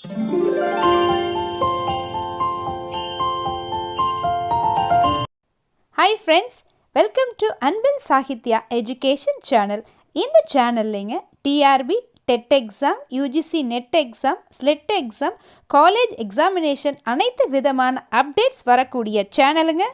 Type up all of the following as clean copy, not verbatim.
Hi friends, welcome to anbilsahitya education channel. In the channel TRB, TET exam, UGC NET exam, SLET exam, college examination அனைத்து விதமான updates வரக்கூடிய சேனலுங்க.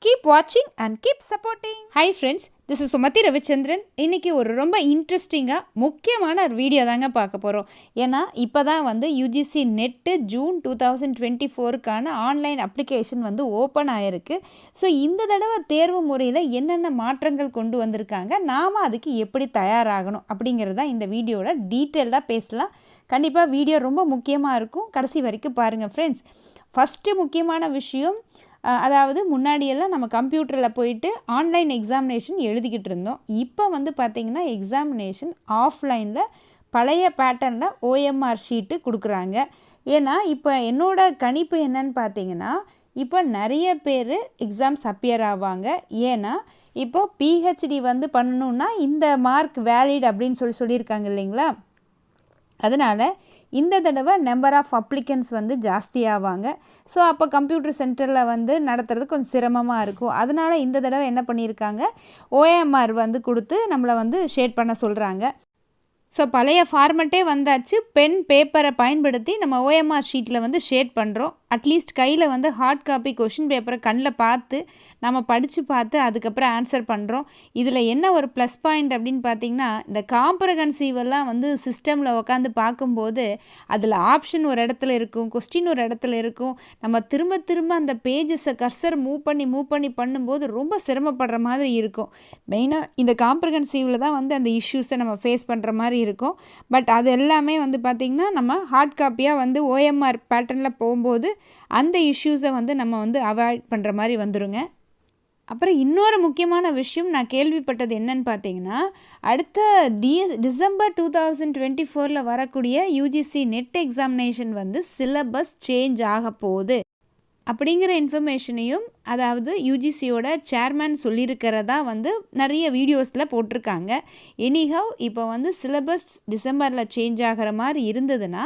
Keep watching and keep supporting. Hi friends, this is Sumati Ravichandran. இன்னைக்கு ஒரு ரொம்ப இன்ட்ரெஸ்டிங்காக முக்கியமான ஒரு video தாங்க பார்க்க போகிறோம். ஏன்னா இப்போ தான் வந்து UGC NET June 2024க்கான ஆன்லைன் அப்ளிகேஷன் வந்து ஓப்பன் ஆகிருக்கு. ஸோ இந்த தடவை தேர்வு முறையில் என்னென்ன மாற்றங்கள் கொண்டு வந்திருக்காங்க, நாம் அதுக்கு எப்படி தயாராகணும் அப்படிங்கிறத இந்த வீடியோவில் டீட்டெயில்டாக பேசலாம். கண்டிப்பாக வீடியோ ரொம்ப முக்கியமாக இருக்கும், கடைசி வரைக்கும் பாருங்கள் ஃப்ரெண்ட்ஸ். ஃபஸ்ட்டு முக்கியமான விஷயம், அதாவது முன்னாடியெல்லாம் நம்ம கம்ப்யூட்டரில் போயிட்டு ஆன்லைன் எக்ஸாமினேஷன் எழுதிக்கிட்டு இருந்தோம். இப்போ வந்து பார்த்திங்கன்னா எக்ஸாமினேஷன் ஆஃப்லைனில் பழைய பேட்டர்னில் OMR ஷீட்டு கொடுக்குறாங்க. ஏன்னா இப்போ என்னோடய கணிப்பு என்னன்னு பார்த்தீங்கன்னா, இப்போ நிறைய பேர் எக்ஸாம்ஸ் அப்பியர் ஆவாங்க. ஏன்னா இப்போ PhD வந்து பண்ணணுன்னா இந்த மார்க் வேலிட் அப்படின்னு சொல்லியிருக்காங்க இல்லைங்களா. அதனால் இந்த தடவை நம்பர் ஆஃப் அப்ளிகன்ஸ் வந்து ஜாஸ்தியாவாங்க. ஸோ அப்போ கம்ப்யூட்டர் சென்டரில் வந்து நடத்துறது கொஞ்சம் சிரமமாக இருக்கும். அதனால் இந்த தடவை என்ன பண்ணியிருக்காங்க, OMR வந்து கொடுத்து நம்மளை வந்து ஷேட் பண்ண சொல்கிறாங்க. ஸோ பழைய ஃபார்மெட்டே வந்தாச்சு. பென் பேப்பரை பயன்படுத்தி நம்ம OMR ஷீட்டில் வந்து ஷேட் பண்ணுறோம். அட்லீஸ்ட் கையில் வந்து ஹார்ட் காப்பி கொஷின் பேப்பரை கண்ணில் பார்த்து நம்ம படித்து பார்த்து அதுக்கப்புறம் ஆன்சர் பண்ணுறோம். இதில் என்ன ஒரு ப்ளஸ் பாயிண்ட் அப்படின்னு பார்த்திங்கன்னா, இந்த காம்ப்ரஹென்சிவெல்லாம் வந்து சிஸ்டமில் உட்காந்து பார்க்கும்போது அதில் ஆப்ஷன் ஒரு இடத்துல இருக்கும், கொஸ்டின் ஒரு இடத்துல இருக்கும். நம்ம திரும்ப திரும்ப அந்த பேஜஸை கர்சர் மூவ் பண்ணி பண்ணும்போது ரொம்ப சிரமப்படுற மாதிரி இருக்கும். மெயினாக இந்த காம்ப்ரஹென்சிவில் தான் வந்து அந்த இஷ்யூஸை நம்ம ஃபேஸ் பண்ணுற மாதிரி இருக்கும். பட் அது எல்லாமே வந்து பார்த்திங்கன்னா நம்ம ஹார்ட் காப்பியாக வந்து OMR பேட்டர்னில் போகும்போது அந்த இஷ்யூஸை வந்து நம்ம வந்து அவாய்ட் பண்ணுற மாதிரி வந்துருங்க. அப்புறம் இன்னொரு முக்கியமான விஷயம் நான் கேள்விப்பட்டது என்னன்னு பார்த்தீங்கன்னா, அடுத்த டிசம்பர் 2024 வரக்கூடிய UGC NET எக்ஸாமினேஷன் வந்து சிலபஸ் சேஞ்ச் ஆக போகுது அப்படிங்கிற இன்ஃபர்மேஷனையும், அதாவது UGCயோட சேர்மேன் சொல்லியிருக்கிறதா வந்து நிறைய வீடியோஸில் போட்டிருக்காங்க. எனிஹவ் இப்போ வந்து சிலபஸ் டிசம்பரில் சேஞ்ச் ஆகிற மாதிரி இருந்ததுன்னா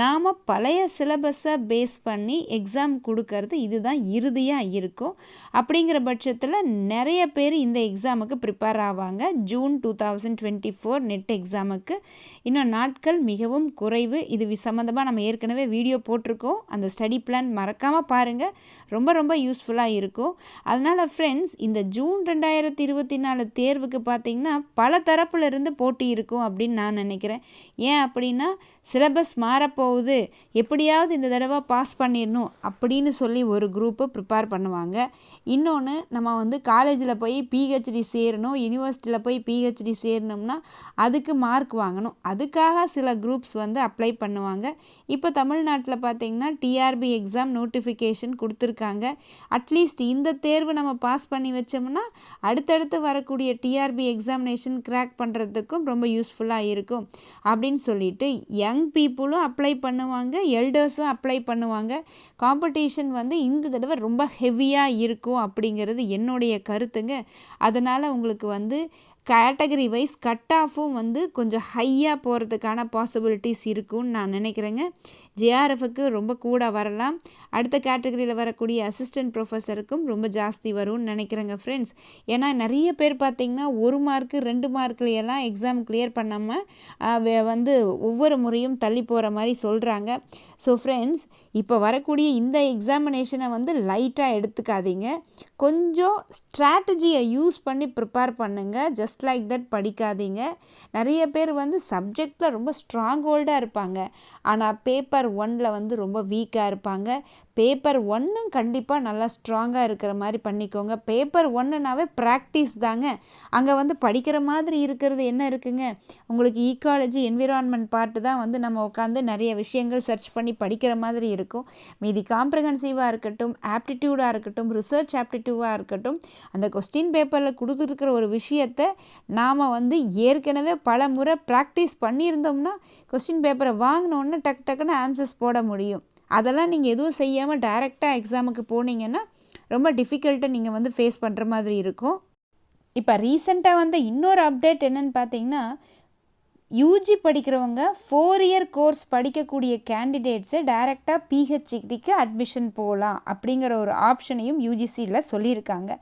நாம் பழைய சிலபஸை பேஸ் பண்ணி எக்ஸாம் கொடுக்கறது இதுதான் இறுதியாக இருக்கும். அப்படிங்கிற பட்சத்தில் நிறைய பேர் இந்த எக்ஸாமுக்கு ப்ரிப்பேர் ஆவாங்க. June 2024 NET எக்ஸாமுக்கு இன்னும் நாட்கள் மிகவும் குறைவு. இது சம்மந்தமாக நம்ம ஏற்கனவே வீடியோ போட்டிருக்கோம். அந்த ஸ்டடி பிளான் மறக்காமல் பாருங்கள், ரொம்ப ரொம்ப யூஸ்ஃபுல்லாக இருக்கும். அதனால் ஃப்ரெண்ட்ஸ், இந்த ஜூன் 2024 தேர்வுக்கு பார்த்திங்கன்னா பல தரப்புல இருந்து போட்டி இருக்கும் அப்படின்னு நான் நினைக்கிறேன். ஏன் அப்படின்னா, சிலபஸ் மாறப்போகுது, எப்படியாவது இந்த தடவை பாஸ் பண்ணிடணும் அப்படின்னு சொல்லி ஒரு குரூப்பு ப்ரிப்பேர் பண்ணுவாங்க. இன்னொன்று, நம்ம வந்து காலேஜில் போய் PhD சேரணும், யூனிவர்சிட்டியில் போய் PhD சேரணும்னா அதுக்கு மார்க் வாங்கணும், அதுக்காக சில குரூப்ஸ் வந்து அப்ளை பண்ணுவாங்க. இப்போ தமிழ்நாட்டில் பார்த்திங்கன்னா TRB எக்ஸாம் நோட்டிஃபிகேஷன் கொடுத்துருக்காங்க. அட்லீஸ்ட் இந்த தேர்வு நம்ம பாஸ் பண்ணி வச்சோம்னா அடுத்தடுத்து வரக்கூடிய TRB எக்ஸாமினேஷன் கிராக் பண்ணுறதுக்கும் ரொம்ப யூஸ்ஃபுல்லாக இருக்கும் அப்படின்னு சொல்லிட்டு யங் பீப்புளும் அப்ளை பண்ணுவாங்க, எல்டர்ஸும் அப்ளை பண்ணுவாங்க. காம்படிஷன் வந்து இந்த தடவை ரொம்ப ஹெவியாக இருக்கும் அப்படிங்கிறது என்னுடைய கருத்துங்க. அதனால் உங்களுக்கு வந்து கேட்டகரி வைஸ் கட் ஆஃபும் வந்து கொஞ்சம் ஹையாக போகிறதுக்கான பாசிபிலிட்டிஸ் இருக்குன்னு நான் நினைக்கிறேங்க. JRFக்கு ரொம்ப கூட வரலாம். அடுத்த கேட்டகரியில் வரக்கூடிய அசிஸ்டன்ட் ப்ரொஃபஸருக்கும் ரொம்ப ஜாஸ்தி வரும்னு நினைக்கிறேங்க ஃப்ரெண்ட்ஸ். ஏன்னா நிறைய பேர் பார்த்திங்கன்னா 1 மார்க்கு 2 மார்க்லையெல்லாம் எக்ஸாம் கிளியர் பண்ணாமல் வந்து ஒவ்வொரு முறையும் தள்ளி போகிற மாதிரி சொல்கிறாங்க. ஸோ ஃப்ரெண்ட்ஸ், இப்போ வரக்கூடிய இந்த எக்ஸாமினேஷனை வந்து லைட்டாக எடுத்துக்காதீங்க. கொஞ்சம் ஸ்ட்ராட்டஜியை யூஸ் பண்ணி ப்ரிப்பேர் பண்ணுங்கள். ஜஸ்ட் லைக் தட் படிக்காதீங்க. நிறைய பேர் வந்து சப்ஜெக்டில் ரொம்ப ஸ்ட்ராங் ஹோல்டாக இருப்பாங்க, ஆனால் பேப்பர் 1ல் வந்து ரொம்ப வீக்காக இருப்பாங்க. பேப்பர் 1ம் கண்டிப்பாக நல்லா ஸ்ட்ராங்காக இருக்கிற மாதிரி பண்ணிக்கோங்க. பேப்பர் 1னாவே ப்ராக்டிஸ் தாங்க. அங்கே வந்து படிக்கிற மாதிரி இருக்கிறது என்ன இருக்குங்க, உங்களுக்கு ஈக்காலஜி என்விரான்மெண்ட் பார்ட்டு தான் வந்து நம்ம உட்காந்து நிறைய விஷயங்கள் சர்ச் பண்ணி படிக்கிற மாதிரி இருக்கும். மீதி காம்ப்ரஹென்சிவாக இருக்கட்டும், ஆப்டிடியூடாக இருக்கட்டும், ரிசர்ச் ஆப்டிடியூடாக இருக்கட்டும், அந்த கொஸ்டின் பேப்பரில் கொடுத்துருக்கிற ஒரு விஷயத்தை நாம் வந்து ஏற்கனவே பல முறை ப்ராக்டிஸ் பண்ணியிருந்தோம்னா கொஸ்டின் பேப்பரை வாங்கினோன்னு டக்குன்னு ஆன்சர்ஸ் போட முடியும். அதெல்லாம் நீங்கள் எதுவும் செய்யாமல் டைரெக்டாக எக்ஸாமுக்கு போனீங்கன்னா ரொம்ப டிஃபிகல்ட்டை நீங்கள் வந்து ஃபேஸ் பண்ணுற மாதிரி இருக்கும். இப்போ ரீசெண்டாக வந்து இன்னொரு அப்டேட் என்னென்னு பார்த்தீங்கன்னா, யூஜி படிக்கிறவங்க 4 இயர் கோர்ஸ் படிக்கக்கூடிய கேண்டிடேட்ஸு டைரெக்டாக பிஹெச்டிக்கு அட்மிஷன் போகலாம் அப்படிங்கிற ஒரு ஆப்ஷனையும் யூஜிசியில் சொல்லியிருக்காங்க.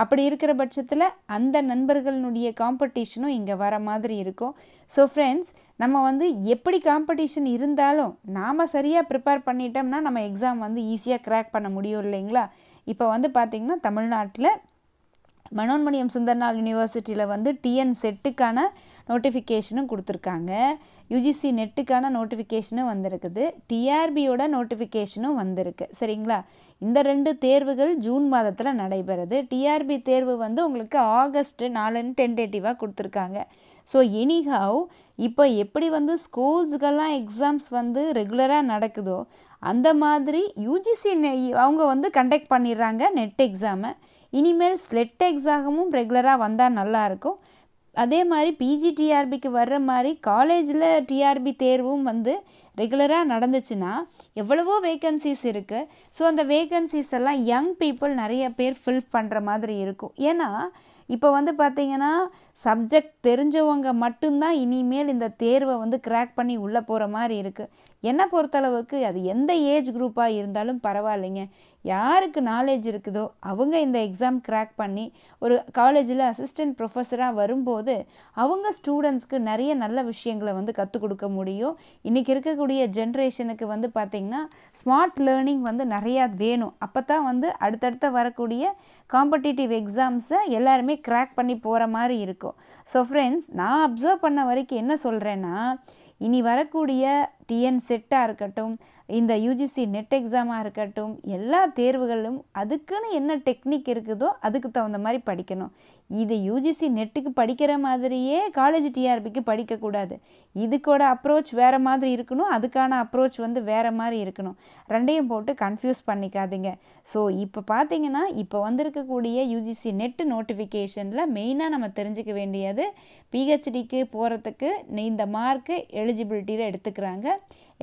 அப்படி இருக்கிற பட்சத்தில் அந்த நண்பர்களுடைய காம்படிஷனும் இங்கே வர மாதிரி இருக்கும். ஸோ ஃப்ரெண்ட்ஸ், நம்ம வந்து எப்படி காம்படிஷன் இருந்தாலும் நாம் சரியாக ப்ரிப்பேர் பண்ணிட்டோம்னா நம்ம எக்ஸாம் வந்து ஈஸியாக கிராக் பண்ண முடியும் இல்லைங்களா? இப்போ வந்து பார்த்திங்கன்னா தமிழ்நாட்டில் மனோன்மணியம் சுந்தர்நாள் யூனிவர்சிட்டியில் வந்து டிஎன் செட்டுக்கான நோட்டிஃபிகேஷனும் கொடுத்துருக்காங்க. யூஜிசி நெட்டுக்கான நோட்டிஃபிகேஷனும் வந்திருக்குது. டிஆர்பியோட நோட்டிஃபிகேஷனும் வந்திருக்கு. சரிங்களா? இந்த 2 தேர்வுகள் ஜூன் மாதத்தில் நடைபெறுது. டிஆர்பி தேர்வு வந்து உங்களுக்கு ஆகஸ்ட் 4 டென்டேட்டிவாக கொடுத்துருக்காங்க. ஸோ எனிஹவ் இப்போ எப்படி வந்து ஸ்கூல்ஸுக்கெல்லாம் எக்ஸாம்ஸ் வந்து ரெகுலராக நடக்குதோ அந்த மாதிரி யூஜிசி அவங்க வந்து கண்டக்ட் பண்ணிடுறாங்க நெட் எக்ஸாமை. இனிமேல் ஸ்லெட் எக்ஸாமும் ரெகுலராக வந்தால் நல்லாயிருக்கும். அதே மாதிரி பிஜிடிஆர்பிக்கு வர்ற மாதிரி காலேஜில் டிஆர்பி தேர்வும் வந்து ரெகுலராக நடந்துச்சுன்னா எவ்வளவோ வேக்கன்சிஸ் இருக்குது. ஸோ அந்த வேக்கன்சிஸ் எல்லாம் யங் பீப்புள் நிறைய பேர் ஃபில் பண்ணுற மாதிரி இருக்கும். ஏன்னா இப்போ வந்து பார்த்திங்கன்னா சப்ஜெக்ட் தெரிஞ்சவங்க மட்டும்தான் இனிமேல் இந்த தேர்வை வந்து கிராக் பண்ணி உள்ளே போகிற மாதிரி இருக்குது. என்னை பொறுத்தளவுக்கு அது எந்த ஏஜ் குரூப்பாக இருந்தாலும் பரவாயில்லைங்க. யாருக்கு நாலேஜ் இருக்குதோ அவங்க இந்த எக்ஸாம் கிராக் பண்ணி ஒரு காலேஜில் அசிஸ்டன்ட் ப்ரொஃபஸராக வரும்போது அவங்க ஸ்டூடெண்ட்ஸ்க்கு நிறைய நல்ல விஷயங்களை வந்து கற்றுக் கொடுக்க முடியும். இன்றைக்கி இருக்கக்கூடிய ஜென்ரேஷனுக்கு வந்து பார்த்திங்கன்னா ஸ்மார்ட் லேர்னிங் வந்து நிறையா வேணும். அப்போ தான் வந்து அடுத்தடுத்த வரக்கூடிய காம்படிட்டிவ் எக்ஸாம்ஸை எல்லாருமே கிராக் பண்ணி போகிற மாதிரி இருக்கும். ஸோ ஃப்ரெண்ட்ஸ், நான் அப்சர்வ் பண்ண வரைக்கும் என்ன சொல்கிறேன்னா, இனி வரக்கூடிய டிஎன் செட்டாக இருக்கட்டும், இந்த யூஜிசி நெட் எக்ஸாமாக இருக்கட்டும், எல்லா தேர்வுகளும் அதுக்குன்னு என்ன டெக்னிக் இருக்குதோ அதுக்கு தகுந்த மாதிரி படிக்கணும். இது யூஜிசி நெட்டுக்கு படிக்கிற மாதிரியே காலேஜ் டிஆர்பிக்கு படிக்கக்கூடாது. இதுக்கோட அப்ரோச் வேறு மாதிரி இருக்கணும், அதுக்கான அப்ரோச் வந்து வேறு மாதிரி இருக்கணும். ரெண்டையும் போட்டு கன்ஃபியூஸ் பண்ணிக்காதீங்க. ஸோ இப்போ பார்த்தீங்கன்னா இப்போ வந்திருக்கக்கூடிய யூஜிசி நெட்டு நோட்டிஃபிகேஷனில் மெயினாக நம்ம தெரிஞ்சுக்க வேண்டியது பிஹெச்டிக்கு போகிறதுக்கு இந்த மார்க்கு எலிஜிபிலிட்டியில் எடுத்துக்கிறாங்க.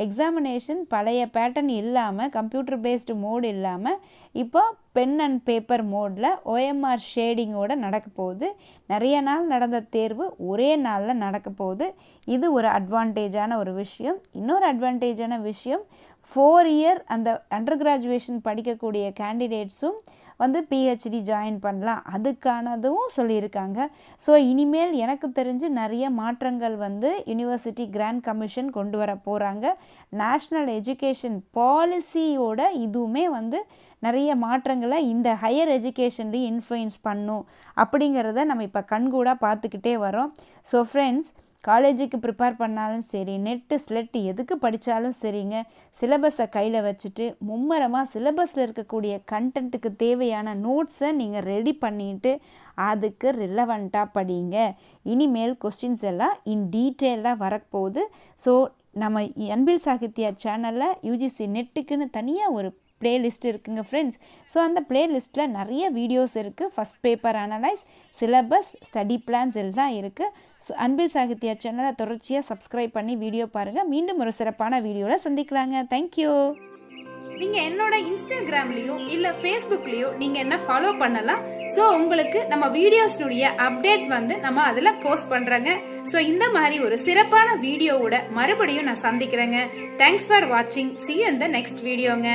எக்ஸாமினேஷன் பழைய பேட்டர்ன் இல்லாமல் கம்ப்யூட்டர் பேஸ்டு மோடு இல்லாமல் இப்போ பென் அண்ட் பேப்பர் மோடில் ஓஎம்ஆர் ஷேடிங்கோடு நடக்க போகுது. நிறைய நாள் நடந்த தேர்வு ஒரே நாளில் நடக்க போகுது. இது ஒரு அட்வான்டேஜான ஒரு விஷயம். இன்னொரு அட்வான்டேஜான விஷயம், 4 இயர் அந்த அண்டர் கிராஜுவேஷன் படிக்கக்கூடிய கேண்டிடேட்ஸும் வந்து பிஹெச்டி ஜாயின் பண்ணலாம், அதுக்கானதும் சொல்லியிருக்காங்க. ஸோ இனிமேல் எனக்கு தெரிஞ்சு நிறைய மாற்றங்கள் வந்து யூனிவர்சிட்டி கிராண்ட் கமிஷன் கொண்டு வர போகிறாங்க. நேஷ்னல் எஜுகேஷன் பாலிசியோட இதுவுமே வந்து நிறைய மாற்றங்களை இந்த ஹையர் எஜுகேஷன்லேயும் இன்ஃப்ளூயன்ஸ் பண்ணும் அப்படிங்கிறத நம்ம இப்போ கண்கூடாக பார்த்துக்கிட்டே வரோம். ஸோ ஃப்ரெண்ட்ஸ், காலேஜுக்கு ப்ரிப்பேர் பண்ணாலும் சரி, நெட்டு ஸ்லெட்டு எதுக்கு படித்தாலும் சரிங்க, சிலபஸை கையில் வச்சுட்டு மும்மரமாக சிலபஸில் இருக்கக்கூடிய கண்டென்ட்டுக்கு தேவையான நோட்ஸை நீங்கள் ரெடி பண்ணிவிட்டு அதுக்கு ரிலவெண்ட்டாக படிங்க. இனிமேல் கொஸ்டின்ஸ் எல்லாம் இன் டீட்டெயிலாக வரப்போகுது. ஸோ நம்ம அன்பில் சாகித்யா சேனலில் யூஜிசி நெட்டுக்குன்னு தனியாக ஒரு பிளேலிஸ்ட் இருக்குங்க ஃப்ரெண்ட்ஸ். ஸோ அந்த பிளேலிஸ்ட்டில் நிறைய வீடியோஸ் இருக்குது. First paper analyse, syllabus, study plans எல்லாம் இருக்குது. ஸோ அன்பில் சாகித்யா சேனலை தொடர்ச்சியாக சப்ஸ்கிரைப் பண்ணி வீடியோ பாருங்கள். மீண்டும் ஒரு சிறப்பான வீடியோவில் சந்திக்கலாங்க. தேங்க்யூ. நீங்கள் என்னோட இன்ஸ்டாகிராம்லேயோ இல்லை ஃபேஸ்புக்லேயோ நீங்கள் என்ன ஃபாலோ பண்ணலாம். ஸோ உங்களுக்கு நம்ம வீடியோஸ்னுடைய அப்டேட் வந்து நம்ம அதில் போஸ்ட் பண்ணுறோங்க. ஸோ இந்த மாதிரி ஒரு சிறப்பான வீடியோவோட மறுபடியும் நான் சந்திக்கிறேங்க. தேங்க்ஸ் ஃபார் வாட்சிங். See you in the next வீடியோங்க.